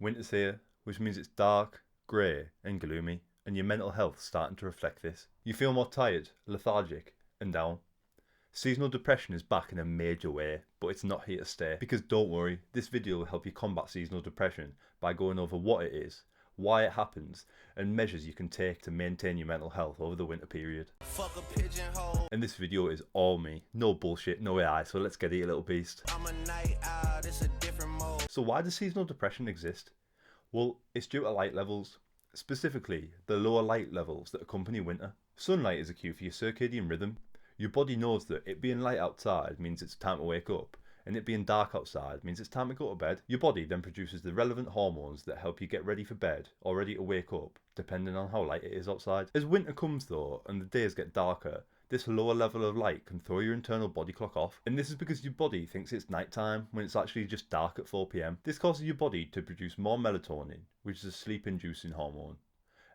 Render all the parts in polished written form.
Winter's here, which means it's dark, grey and gloomy, and your mental health's starting to reflect this. You feel more tired, lethargic and down. Seasonal depression is back in a major way, but it's not here to stay. Because don't worry, this video will help you combat seasonal depression by going over what it is, why it happens, and measures you can take to maintain your mental health over the winter period. Fuck a pigeonhole. And this video is all me, no bullshit, no AI, so let's get it, you little beast. I'm a night owl, it's a different mode. So why does seasonal depression exist? Well, it's due to light levels, specifically the lower light levels that accompany winter. Sunlight is a cue for your circadian rhythm. Your body knows that it being light outside means it's time to wake up, and it being dark outside means it's time to go to bed. Your body then produces the relevant hormones that help you get ready for bed or ready to wake up, depending on how light it is outside. As winter comes though, and the days get darker, this lower level of light can throw your internal body clock off, and this is because your body thinks it's nighttime when it's actually just dark at 4 PM. This causes your body to produce more melatonin, which is a sleep-inducing hormone,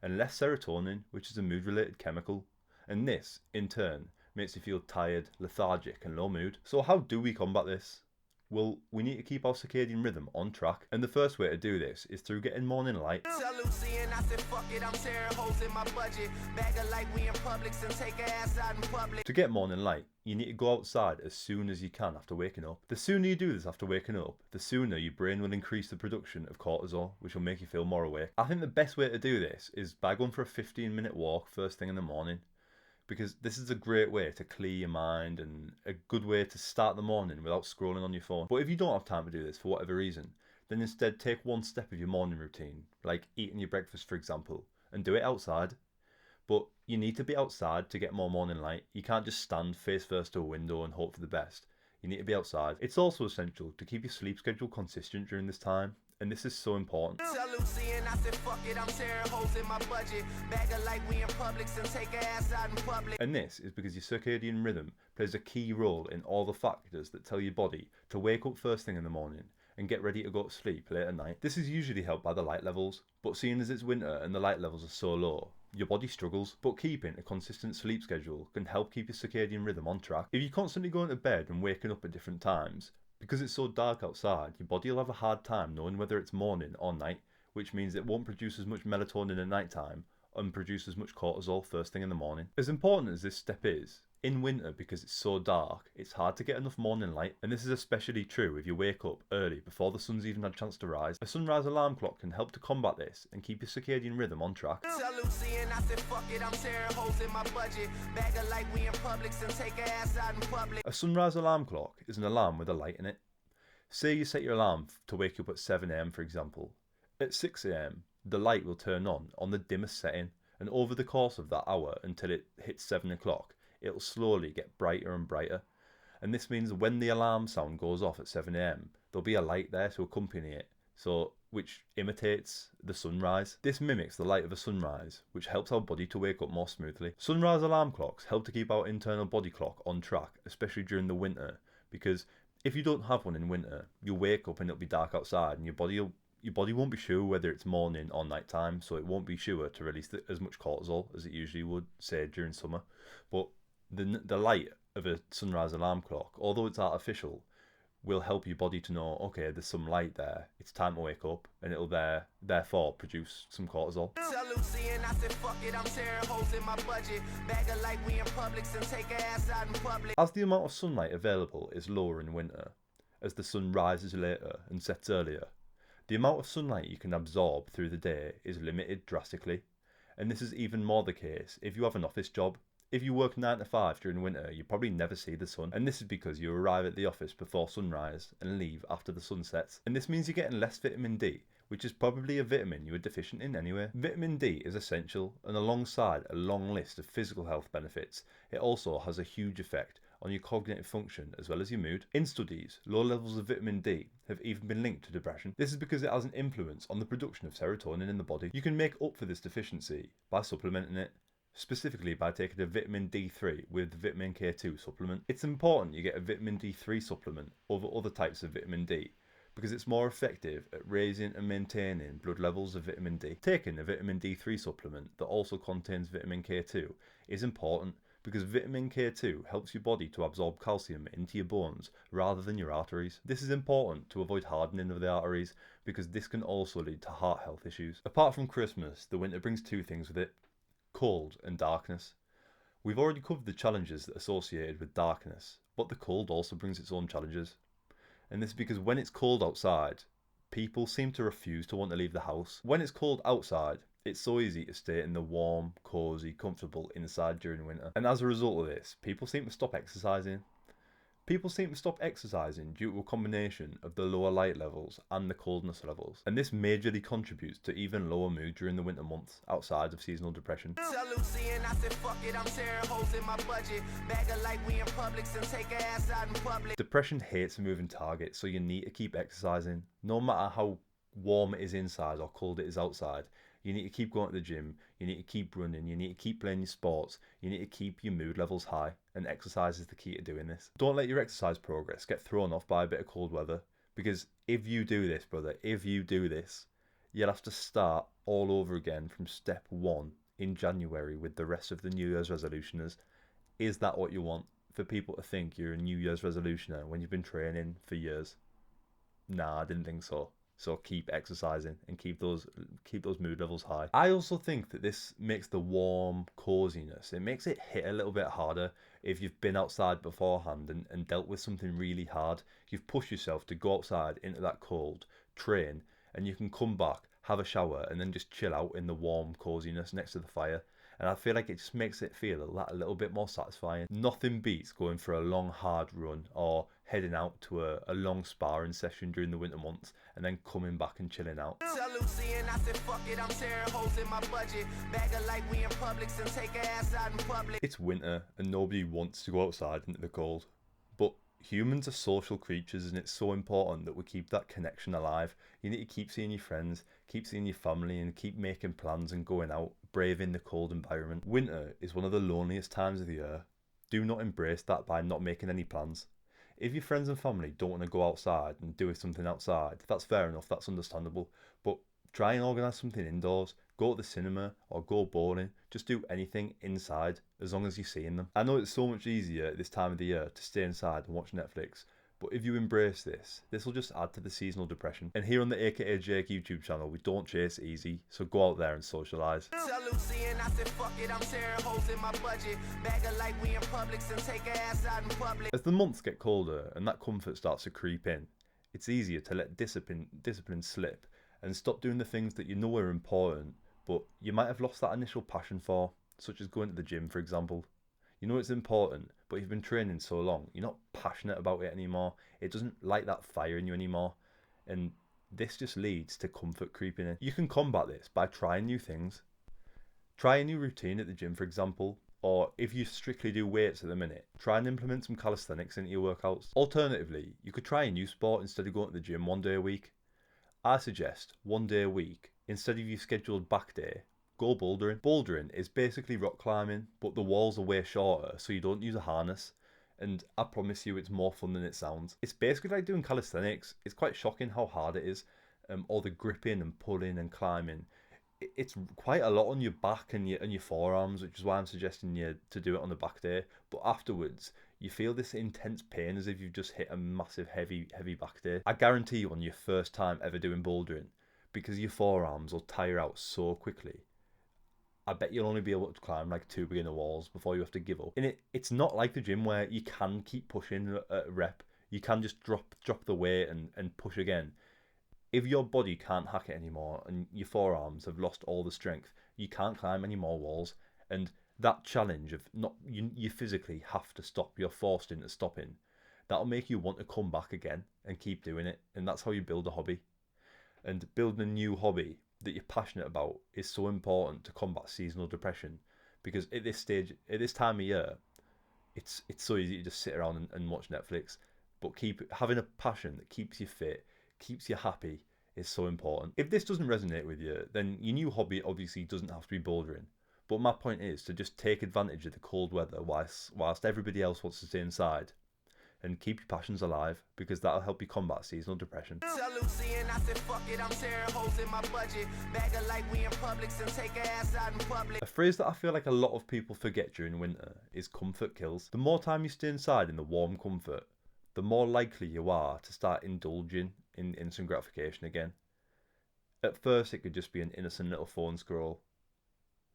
and less serotonin, which is a mood-related chemical, and this, in turn, makes you feel tired, lethargic and low mood. So how do we combat this? Well, we need to keep our circadian rhythm on track, and the first way to do this is through getting morning light. Tell Lucy and I said fuck it, I'm tearing holes in my budget. Bag of light, we in Publix and take her ass out in public. To get morning light, you need to go outside as soon as you can after waking up. The sooner you do this after waking up, the sooner your brain will increase the production of cortisol, which will make you feel more awake. I think the best way to do this is by going for a 15-minute walk first thing in the morning, because this is a great way to clear your mind and a good way to start the morning without scrolling on your phone. But if you don't have time to do this for whatever reason, then instead take one step of your morning routine, like eating your breakfast for example, and do it outside. But you need to be outside to get more morning light. You can't just stand face first to a window and hope for the best. You need to be outside. It's also essential to keep your sleep schedule consistent during this time, and this is so important. Tell Lucy and I said fuck it, I'm tearing holes in my budget. Bag of light, we in Publix and take her ass out in public. And this is because your circadian rhythm plays a key role in all the factors that tell your body to wake up first thing in the morning and get ready to go to sleep late at night. This is usually helped by the light levels, but seeing as it's winter and the light levels are so low, your body struggles. But keeping a consistent sleep schedule can help keep your circadian rhythm on track. If you're constantly going to bed and waking up at different times, because it's so dark outside, your body will have a hard time knowing whether it's morning or night, which means it won't produce as much melatonin at night time and produce as much cortisol first thing in the morning. As important as this step is, in winter because it's so dark, it's hard to get enough morning light, and this is especially true if you wake up early before the sun's even had a chance to rise. A sunrise alarm clock can help to combat this and keep your circadian rhythm on track. Tell Lucy and I said fuck it, I'm tearing holes in my budget. Bag of light, we in Publix and take her ass out in public. A sunrise alarm clock is an alarm with a light in it. Say you set your alarm to wake up at 7 AM for example. At 6 AM, the light will turn on the dimmest setting, and over the course of that hour until it hits 7 o'clock, it'll slowly get brighter and brighter. And this means when the alarm sound goes off at 7 AM, there'll be a light there to accompany it, which imitates the sunrise. This mimics the light of a sunrise, which helps our body to wake up more smoothly. Sunrise alarm clocks help to keep our internal body clock on track, especially during the winter, because if you don't have one in winter, you'll wake up and it'll be dark outside, and your body won't be sure whether it's morning or night time, so it won't be sure to release as much cortisol as it usually would, say, during summer. But the light of a sunrise alarm clock, although it's artificial, will help your body to know, okay, there's some light there, it's time to wake up, and it'll therefore produce some cortisol. Tell Lucy and I said fuck it, I'm tearing holes in my budget. Bag of light, we in Publix and take her ass out in public. As the amount of sunlight available is lower in winter, as the sun rises later and sets earlier, the amount of sunlight you can absorb through the day is limited drastically, and this is even more the case if you have an office job. If you work 9 to 5 during winter, you probably never see the sun, and this is because you arrive at the office before sunrise and leave after the sun sets. And this means you're getting less vitamin D, which is probably a vitamin you are deficient in anyway. Vitamin D is essential, and alongside a long list of physical health benefits, it also has a huge effect on your cognitive function as well as your mood. In studies, low levels of vitamin D have even been linked to depression. This is because it has an influence on the production of serotonin in the body. You can make up for this deficiency by supplementing it, specifically by taking a vitamin D3 with vitamin K2 supplement. It's important you get a vitamin D3 supplement over other types of vitamin D because it's more effective at raising and maintaining blood levels of vitamin D. Taking a vitamin D3 supplement that also contains vitamin K2 is important because vitamin K2 helps your body to absorb calcium into your bones rather than your arteries. This is important to avoid hardening of the arteries, because this can also lead to heart health issues. Apart from Christmas, the winter brings two things with it: cold and darkness. We've already covered the challenges that are associated with darkness, but the cold also brings its own challenges. And this is because when it's cold outside, people seem to refuse to want to leave the house. When it's cold outside, it's so easy to stay in the warm, cosy, comfortable inside during winter. And as a result of this, people seem to stop exercising. People seem to stop exercising due to a combination of the lower light levels and the coldness levels. And this majorly contributes to even lower mood during the winter months outside of seasonal depression. Tell Lucy and I said, fuck it, I'm tearing holes in my budget. Bag her like we in Publix and take her ass out in public. Depression hates a moving target, so you need to keep exercising. No matter how warm it is inside or cold it is outside, you need to keep going to the gym, you need to keep running, you need to keep playing your sports, you need to keep your mood levels high, and exercise is the key to doing this. Don't let your exercise progress get thrown off by a bit of cold weather, because if you do this, brother, if you do this, you'll have to start all over again from step one in January with the rest of the New Year's resolutioners. Is that what you want? For people to think you're a New Year's resolutioner when you've been training for years? Nah, I didn't think so. So keep exercising and keep those mood levels high. I also think that this makes the warm coziness, it makes it hit a little bit harder if you've been outside beforehand and dealt with something really hard. You've pushed yourself to go outside into that cold, train, and you can come back, have a shower, and then just chill out in the warm coziness next to the fire. And I feel like it just makes it feel a little bit more satisfying. Nothing beats going for a long hard run or heading out to a long sparring session during the winter months and then coming back and chilling out. Tell Lucy and I said, fuck it, I'm tearing holes in my budget. Bag her like we in Publix and take her ass out in public. It's winter and nobody wants to go outside into the cold. But humans are social creatures, and it's so important that we keep that connection alive. You need to keep seeing your friends, keep seeing your family, and keep making plans and going out, braving the cold environment. Winter is one of the loneliest times of the year. Do not embrace that by not making any plans. If your friends and family don't want to go outside and do something outside, that's fair enough, that's understandable. But try and organise something indoors. Go to the cinema or go bowling. Just do anything inside as long as you're seeing them. I know it's so much easier at this time of the year to stay inside and watch Netflix, but if you embrace this will just add to the seasonal depression. And here on the AKA Jake YouTube channel, we don't chase easy, so go out there and socialise. Tell Lucy and I said, fuck it, I'm tearing holes in my budget. Bag her like we in Publix and take her ass out in public. As the months get colder and that comfort starts to creep in, it's easier to let discipline slip and stop doing the things that you know are important, but you might have lost that initial passion for, such as going to the gym, for example. You know it's important, but you've been training so long, you're not passionate about it anymore. It doesn't light that fire in you anymore. And this just leads to comfort creeping in. You can combat this by trying new things. Try a new routine at the gym, for example. Or if you strictly do weights at the minute, try and implement some calisthenics into your workouts. Alternatively, you could try a new sport instead of going to the gym one day a week. I suggest 1 day a week, instead of your scheduled back day, go bouldering. Bouldering is basically rock climbing, but the walls are way shorter, so you don't use a harness. And I promise you it's more fun than it sounds. It's basically like doing calisthenics. It's quite shocking how hard it is. All the gripping and pulling and climbing. It's quite a lot on your back and your forearms, which is why I'm suggesting you to do it on the back day. But afterwards, you feel this intense pain as if you've just hit a massive heavy back day. I guarantee you on your first time ever doing bouldering, because your forearms will tire out so quickly, I bet you'll only be able to climb like 2 beginner walls before you have to give up. And it's not like the gym where you can keep pushing at a rep. You can just drop the weight and push again. If your body can't hack it anymore and your forearms have lost all the strength, you can't climb any more walls. And that challenge of you physically have to stop, you're forced into stopping, that'll make you want to come back again and keep doing it. And that's how you build a hobby. And building a new hobby that you're passionate about is so important to combat seasonal depression, because at this time of year, it's so easy to just sit around and watch Netflix. But having a passion that keeps you fit, keeps you happy, is so important. If this doesn't resonate with you, then your new hobby obviously doesn't have to be bouldering. But my point is to just take advantage of the cold weather whilst everybody else wants to stay inside. and keep your passions alive, because that'll help you combat seasonal depression. Tell Lucy and I said fuck it, I'm tearing holes in my budget. Bag her like we in Publix and take her ass out in public. A phrase that I feel like a lot of people forget during winter is comfort kills. The more time you stay inside in the warm comfort, the more likely you are to start indulging in instant gratification again. At first it could just be an innocent little phone scroll,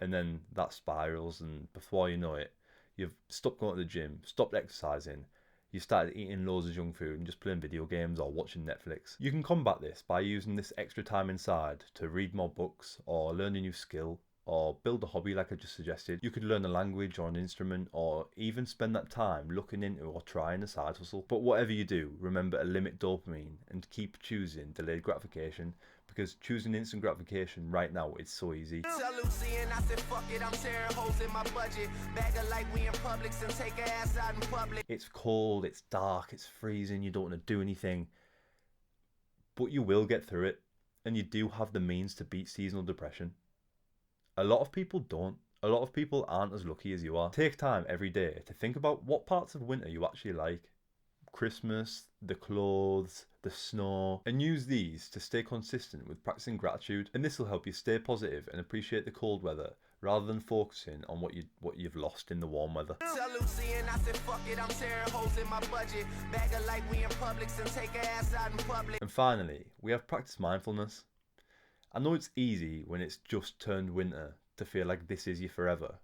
and then that spirals, and before you know it, you've stopped going to the gym, stopped exercising, you started eating loads of junk food and just playing video games or watching Netflix. You can combat this by using this extra time inside to read more books, or learn a new skill, or build a hobby like I just suggested. You could learn a language or an instrument, or even spend that time looking into or trying a side hustle. But whatever you do, remember to limit dopamine and keep choosing delayed gratification, because choosing instant gratification right now is so easy. Tell Lucy and I said fuck it, I'm tearing holes in my budget. Bag her like we in Publix and take her ass out in public. It's cold, it's dark, it's freezing, you don't want to do anything, but you will get through it, and you do have the means to beat seasonal depression. A lot of people don't. A lot of people aren't as lucky as you are. Take time every day to think about what parts of winter you actually like. Christmas, the clothes, the snow, and use these to stay consistent with practicing gratitude, and this will help you stay positive and appreciate the cold weather rather than focusing on what you've lost in the warm weather. Tell Lucy and I said fuck it, I'm tearing holes in my budget. Bag her like we in Publix and take her ass out in public. And finally, we have practice mindfulness. I know it's easy when it's just turned winter to feel like this is you forever,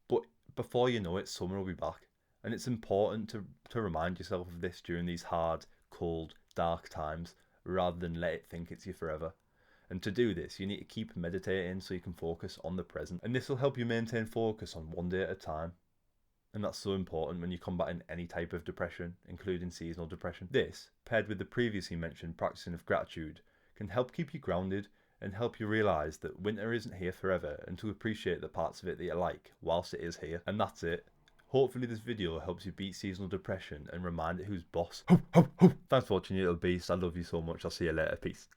but before you know it, summer will be back, and it's important to remind yourself of this during these hard, cold, dark times, rather than let it think it's you forever. And to do this, you need to keep meditating so you can focus on the present, and this will help you maintain focus on one day at a time. And that's so important when you're combating any type of depression, including seasonal depression. This, paired with the previously mentioned practicing of gratitude, can help keep you grounded and help you realise that winter isn't here forever, and to appreciate the parts of it that you like whilst it is here. And that's it. Hopefully this video helps you beat seasonal depression and remind it who's boss. Thanks for watching, you little beast. I love you so much. I'll see you later. Peace.